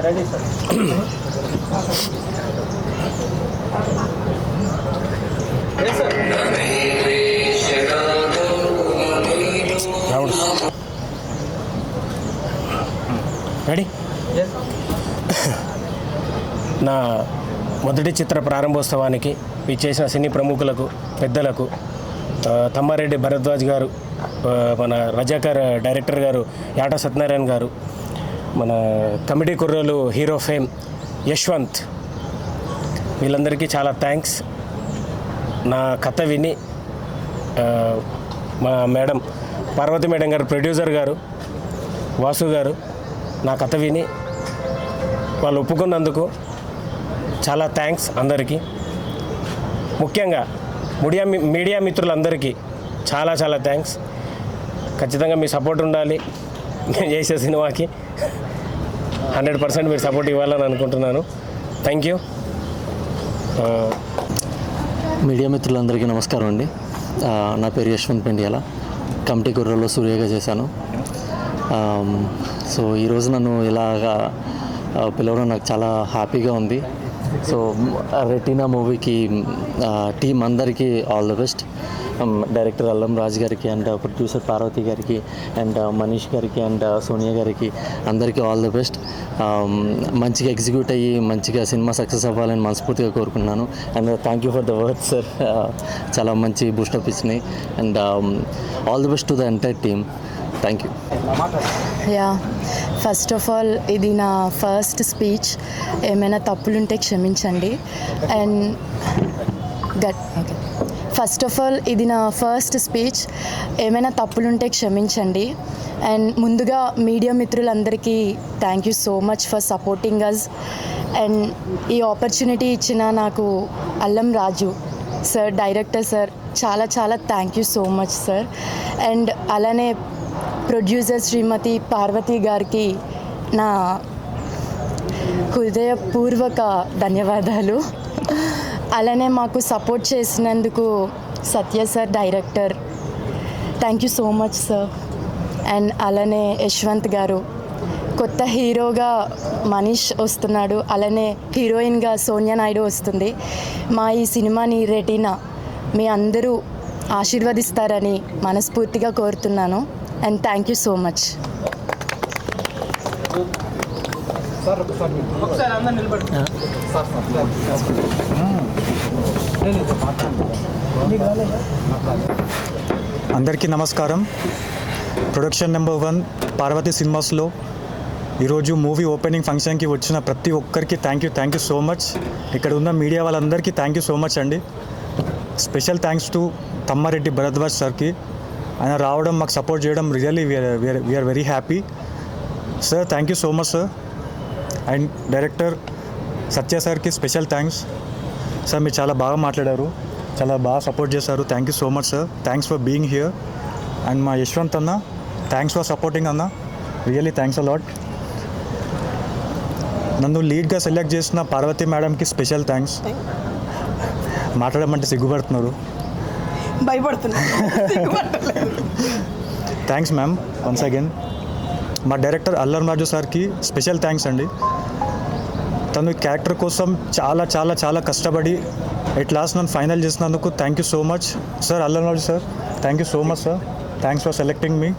Ready sir. Ready. నా మొదటి చిత్ర ప్రారంభోత్సవానికి ఇచ్చేసిన సినీ ప్రముఖులకు, పెద్దలకు, తమ్మారెడ్డి భరద్వాజ్ గారు, మన రజాకర్ డైరెక్టర్ గారు యాట సత్యనారాయణ గారు, మన కమిటీ కుర్రోలు హీరో ఫేమ్ యశ్వంత్, వీళ్ళందరికీ చాలా థ్యాంక్స్. నా కథ విని మా మేడం పార్వతి మేడం గారు, ప్రొడ్యూసర్ గారు వాసు గారు నా కథ విని వాళ్ళు ఒప్పుకున్నందుకు చాలా థ్యాంక్స్ అందరికీ. ముఖ్యంగా మీడియా మిత్రులందరికీ చాలా చాలా థ్యాంక్స్. ఖచ్చితంగా మీ సపోర్ట్ ఉండాలి. నేను చేసే సినిమాకి 100% మీరు సపోర్ట్ ఇవ్వాలని అనుకుంటున్నాను. Thank you. మీడియా మిత్రులందరికీ నమస్కారం అండి. నా పేరు యశ్వంత్ పెండియాల. కమిటీ కుర్రలో సూర్యగా చేశాను. సో ఈరోజు నన్ను ఇలాగా పిలవడం నాకు చాలా హ్యాపీగా ఉంది. సో రెటీనా మూవీకి టీం అందరికీ ఆల్ ది బెస్ట్. డైరెక్టర్ అల్లం రాజ్ గారికి అండ్ ప్రొడ్యూసర్ పార్వతి గారికి అండ్ మనీష్ గారికి అండ్ సోనియా గారికి అందరికీ ఆల్ ది బెస్ట్. మంచిగా ఎగ్జిక్యూట్ అయ్యి మంచిగా సినిమా సక్సెస్ అవ్వాలని మనస్ఫూర్తిగా కోరుకున్నాను. And thank you for the word sir. చాలా మంచి బూస్టప్ ఇచ్చినాయి. And all the best to the entire team. Thank you. First of all ఇది నా ఫస్ట్ స్పీచ్. ఏమైనా తప్పులుంటే క్షమించండి. అండ్ ఫస్ట్ ఆఫ్ ఆల్ ఇది నా ఫస్ట్ స్పీచ్. ఏమైనా తప్పులుంటే క్షమించండి. అండ్ ముందుగా మీడియా మిత్రులందరికీ thank you so much for supporting us. And ఈ ఆపర్చునిటీ ఇచ్చిన నాకు Allam Raju sir, director sir, చాలా చాలా thank you so much sir. And అలానే ప్రొడ్యూసర్ శ్రీమతి పార్వతి గారికి నా హృదయపూర్వక ధన్యవాదాలు. అలానే మాకు సపోర్ట్ చేసినందుకు Satya sir, director, thank you so much sir. And అలానే యశ్వంత్ గారు, కొత్త హీరోగా మనీష్ వస్తున్నాడు, అలానే హీరోయిన్గా సోనియా నాయుడు వస్తుంది. మా ఈ సినిమాని రెటీనా మీ అందరూ ఆశీర్వదిస్తారని మనస్ఫూర్తిగా కోరుతున్నాను. And thank you so much. అందరికీ నమస్కారం. ప్రొడక్షన్ నెంబర్ 1 పార్వతి సినిమాస్లో ఈరోజు మూవీ ఓపెనింగ్ ఫంక్షన్కి వచ్చిన ప్రతి ఒక్కరికి థ్యాంక్ యూ సో మచ్. ఇక్కడ ఉన్న మీడియా వాళ్ళందరికీ థ్యాంక్ యూ సో మచ్ అండి. Special thanks to Tammareddy Bharadwaj సార్కి. ఆయన రావడం, మాకు సపోర్ట్ చేయడం really we're very happy sir. Thank you so much sir. And director Satya సార్కి స్పెషల్ థ్యాంక్స్ సార్. మీరు చాలా బాగా మాట్లాడారు, చాలా బాగా సపోర్ట్ చేశారు. Thank you so much sir. Thanks for being here. And మా యశ్వంత్ అన్న, థ్యాంక్స్ ఫర్ సపోర్టింగ్ అన్న, రియల్లీ థ్యాంక్స్ అ లాట్. నన్ను లీడ్గా సెలెక్ట్ చేసిన పార్వతి మేడంకి స్పెషల్ థ్యాంక్స్. మాట్లాడమంటే సిగ్గుపడుతున్నారు, థ్యాంక్స్ మ్యామ్ వన్స్ అగైన్. మా డైరెక్టర్ అల్లం రాజు సార్కి స్పెషల్ థ్యాంక్స్ అండి. తను ఈ క్యారెక్టర్ కోసం చాలా చాలా చాలా కష్టపడి ఎట్ లాస్ట్ నన్ను ఫైనల్ చేసినందుకు thank you so much sir. Allam Raju sir, thank you so much sir. Thanks for selecting me.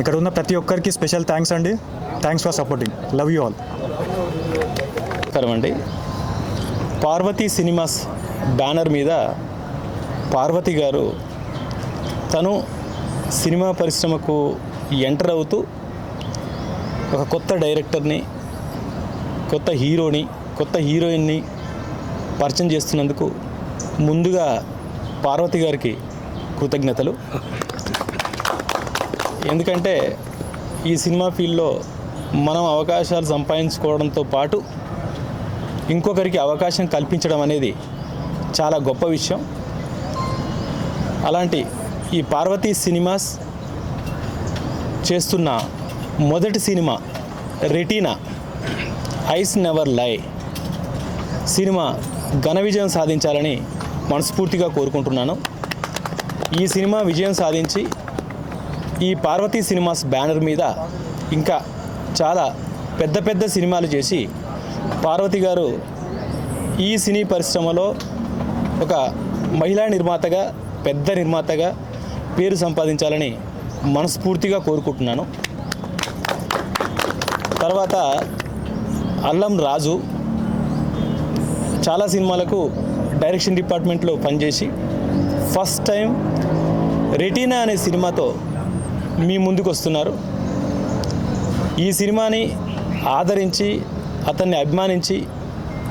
ఇక్కడ ఉన్న ప్రతి ఒక్కరికి స్పెషల్ థ్యాంక్స్ అండి. Thanks for supporting. Love you all. అండి, పార్వతి సినిమాస్ బ్యానర్ మీద పార్వతి గారు తను సినిమా పరిశ్రమకు ఎంటర్ అవుతూ ఒక కొత్త డైరెక్టర్ని, కొత్త హీరోని, కొత్త హీరోయిన్ని పరిచయం చేస్తున్నందుకు ముందుగా పార్వతి గారికి కృతజ్ఞతలు. ఎందుకంటే ఈ సినిమా ఫీల్డ్లో మనం అవకాశాలు సంపాదించుకోవడంతో పాటు ఇంకొకరికి అవకాశం కల్పించడం అనేది చాలా గొప్ప విషయం. అలాంటి ఈ పార్వతీ సినిమాస్ చేస్తున్న మొదటి సినిమా రెటీనా ఐస్ నెవర్ లై సినిమా ఘన విజయం సాధించాలని మనస్ఫూర్తిగా కోరుకుంటున్నాను. ఈ సినిమా విజయం సాధించి ఈ పార్వతీ సినిమాస్ బ్యానర్ మీద ఇంకా చాలా పెద్ద పెద్ద సినిమాలు చేసి పార్వతి గారు ఈ సినీ పరిశ్రమలో ఒక మహిళా నిర్మాతగా, పెద్ద నిర్మాతగా పేరు సంపాదించాలని మనస్ఫూర్తిగా కోరుకుంటున్నాను. తర్వాత అల్లం రాజు చాలా సినిమాలకు డైరెక్షన్ డిపార్ట్మెంట్లో పనిచేసి ఫస్ట్ టైం రెటీనా అనే సినిమాతో మీ ముందుకు వస్తున్నారు. ఈ సినిమాని ఆదరించి, అతన్ని అభిమానించి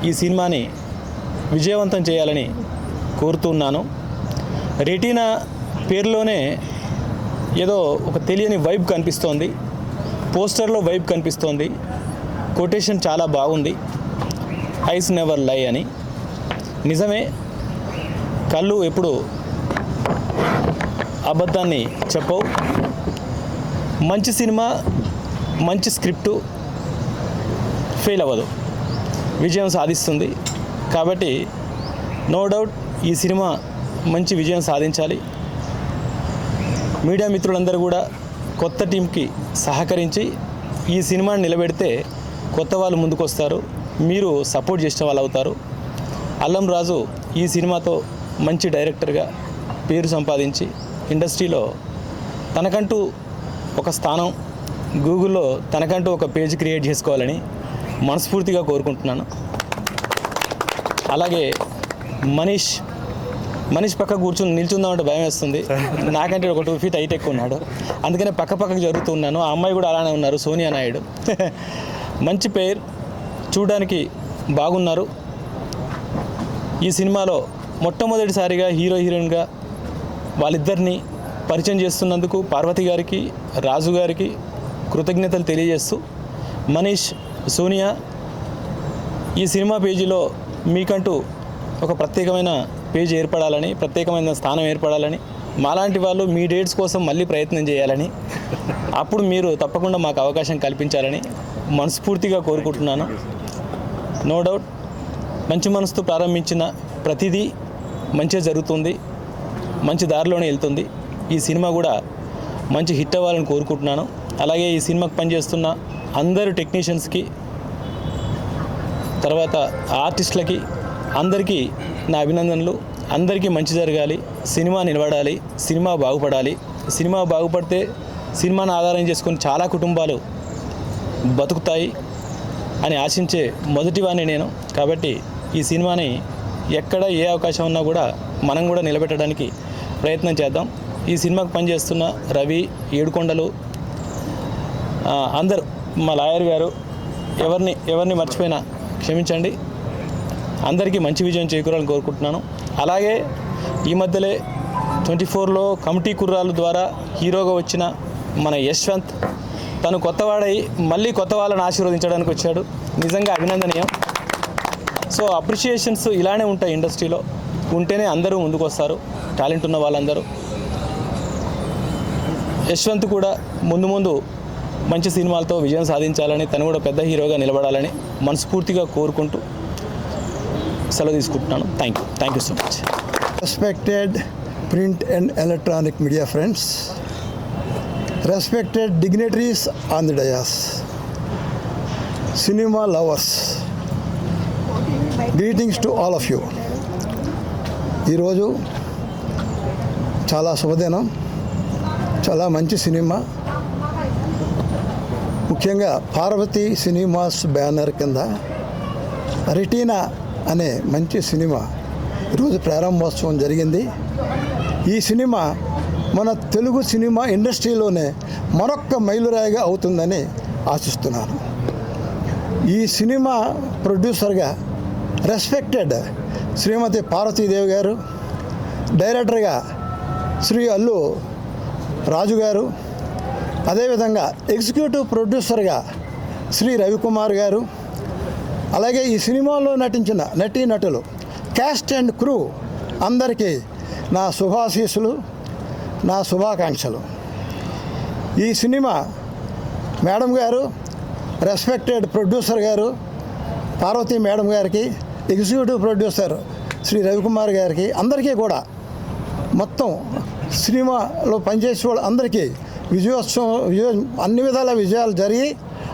ఈ సినిమాని విజయవంతం చేయాలని కోరుతున్నాను. రెటీనా పేరులోనే ఏదో ఒక తెలియని వైబ్ కనిపిస్తోంది, పోస్టర్లో వైబ్ కనిపిస్తోంది, కొటేషన్ చాలా బాగుంది, ఐస్ నెవర్ లై అని. నిజమే, కళ్ళు ఎప్పుడు అబద్ధాన్ని చెప్పవు. మంచి సినిమా, మంచి స్క్రిప్టు ఫెయిల్ అవ్వదు, విజయం సాధిస్తుంది. కాబట్టి నో డౌట్ ఈ సినిమా మంచి విజయం సాధించాలి. మీడియా మిత్రులందరూ కూడా కొత్త టీంకి సహకరించి ఈ సినిమాని నిలబెడితే కొత్త వాళ్ళు ముందుకు వస్తారు, మీరు సపోర్ట్ చేసిన వాళ్ళు అవుతారు. అల్లం రాజు ఈ సినిమాతో మంచి డైరెక్టర్గా పేరు సంపాదించి ఇండస్ట్రీలో తనకంటూ ఒక స్థానం, గూగుల్లో తనకంటూ ఒక పేజ్ క్రియేట్ చేసుకోవాలని మనస్ఫూర్తిగా కోరుకుంటున్నాను. అలాగే మనీష్ పక్క కూర్చుని నిల్చుందామంటే భయం వేస్తుంది. నాకంటే ఒక 2 feet హైట్ ఎక్కువ ఉన్నాడు, అందుకనే పక్కకు జరుగుతున్నాను. ఆ అమ్మాయి కూడా అలానే ఉన్నారు, సోనియా నాయుడు. మంచి పేరు, చూడడానికి బాగున్నారు. ఈ సినిమాలో మొట్టమొదటిసారిగా హీరో హీరోయిన్గా వాళ్ళిద్దరిని పరిచయం చేస్తున్నందుకు పార్వతి గారికి, రాజు గారికి కృతజ్ఞతలు తెలియజేస్తూ, మనీష్, సోనియా ఈ సినిమా పేజీలో మీకంటూ ఒక ప్రత్యేకమైన పేజ్ ఏర్పడాలని, ప్రత్యేకమైన స్థానం ఏర్పడాలని, మాలాంటి వాళ్ళు మీ డేట్స్ కోసం మళ్ళీ ప్రయత్నం చేయాలని, అప్పుడు మీరు తప్పకుండా మాకు అవకాశం కల్పించాలని మనస్ఫూర్తిగా కోరుకుంటున్నాను. నో డౌట్ మంచి మనసుతో ప్రారంభించిన ప్రతిదీ మంచిగా జరుగుతుంది, మంచి దారిలోనే వెళ్తుంది. ఈ సినిమా కూడా మంచి హిట్ అవ్వాలని కోరుకుంటున్నాను. అలాగే ఈ సినిమాకి పనిచేస్తున్న అందరు టెక్నీషియన్స్కి, తర్వాత ఆర్టిస్టులకి అందరికీ నా అభినందనలు. అందరికీ మంచి జరగాలి, సినిమా నిలబడాలి, సినిమా బాగుపడాలి. సినిమా బాగుపడితే సినిమాను ఆధారం చేసుకుని చాలా కుటుంబాలు బతుకుతాయి అని ఆశించే మొదటివాడిని నేను. కాబట్టి ఈ సినిమాని ఎక్కడ ఏ అవకాశం ఉన్నా కూడా మనం కూడా నిలబెట్టడానికి ప్రయత్నం చేద్దాం. ఈ సినిమాకు పనిచేస్తున్న రవి, ఏడుకొండలు, అందరూ, మా లాయర్ గారు, ఎవరిని మర్చిపోయినా క్షమించండి. అందరికీ మంచి విజయం చేకూరాలని కోరుకుంటున్నాను. అలాగే ఈ మధ్యలో 24లో కమిటీ కుర్రాల ద్వారా హీరోగా వచ్చిన మన యశ్వంత్, తను కొత్తవాడై మళ్ళీ కొత్త వాళ్ళని ఆశీర్వదించడానికి వచ్చాడు. నిజంగా అభినందనీయం. సో అప్రిషియేషన్స్ ఇలానే ఉంటాయి ఇండస్ట్రీలో, ఉంటేనే అందరూ ముందుకు వస్తారు, టాలెంట్ ఉన్న వాళ్ళందరూ. యశ్వంత్ కూడా ముందు మంచి సినిమాలతో విజయం సాధించాలని, తను కూడా పెద్ద హీరోగా నిలబడాలని మనస్ఫూర్తిగా కోరుకుంటూ సెలవు తీసుకుంటున్నాను. Thank you so much. Respected print and electronic media friends, respected dignitaries on the dais, cinema lovers, greetings to all of you. ఈరోజు చాలా శుభదినం, చాలా మంచి సినిమా. ముఖ్యంగా పార్వతి సినిమాస్ బ్యానర్ కింద రెటీనా అనే మంచి సినిమా ఈరోజు ప్రారంభోత్సవం జరిగింది. ఈ సినిమా మన తెలుగు సినిమా ఇండస్ట్రీలోనే మరొక్క మైలురాయిగా అవుతుందని ఆశిస్తున్నాను. ఈ సినిమా ప్రొడ్యూసర్గా రెస్పెక్టెడ్ శ్రీమతి పార్వతీదేవి గారు, డైరెక్టర్గా శ్రీ అల్లు రాజు గారు, అదేవిధంగా ఎగ్జిక్యూటివ్ ప్రొడ్యూసర్గా శ్రీ రవికుమార్ గారు, అలాగే ఈ సినిమాలో నటించిన నటీనటులు, క్యాస్ట్ అండ్ క్రూ అందరికీ నా శుభాశీస్సులు, నా శుభాకాంక్షలు. ఈ సినిమా మేడం గారు, రెస్పెక్టెడ్ ప్రొడ్యూసర్ గారు పార్వతీ మేడం గారికి, ఎగ్జిక్యూటివ్ ప్రొడ్యూసర్ శ్రీ రవికుమార్ గారికి, అందరికీ కూడా మొత్తం సినిమాలో పనిచేసే వాళ్ళు అందరికీ విజయోత్సవం అన్ని విధాల విజయాలు జరిగి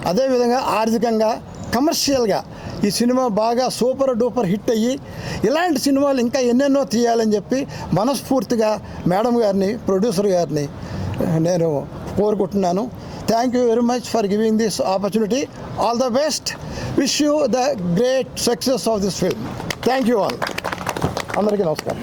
అదేవిధంగా ఆర్థికంగా కమర్షియల్గా ఈ సినిమా బాగా సూపర్ డూపర్ హిట్ అయ్యి ఇలాంటి సినిమాలు ఇంకా ఎన్నెన్నో తీయాలని చెప్పి మనస్ఫూర్తిగా మేడం గారిని ప్రొడ్యూసర్ గారిని నేను కోరుకుంటున్నాను. Thank you very much for giving this opportunity. All the best. Wish you the great success of this film. Thank you all. అందరికీ నమస్కారం.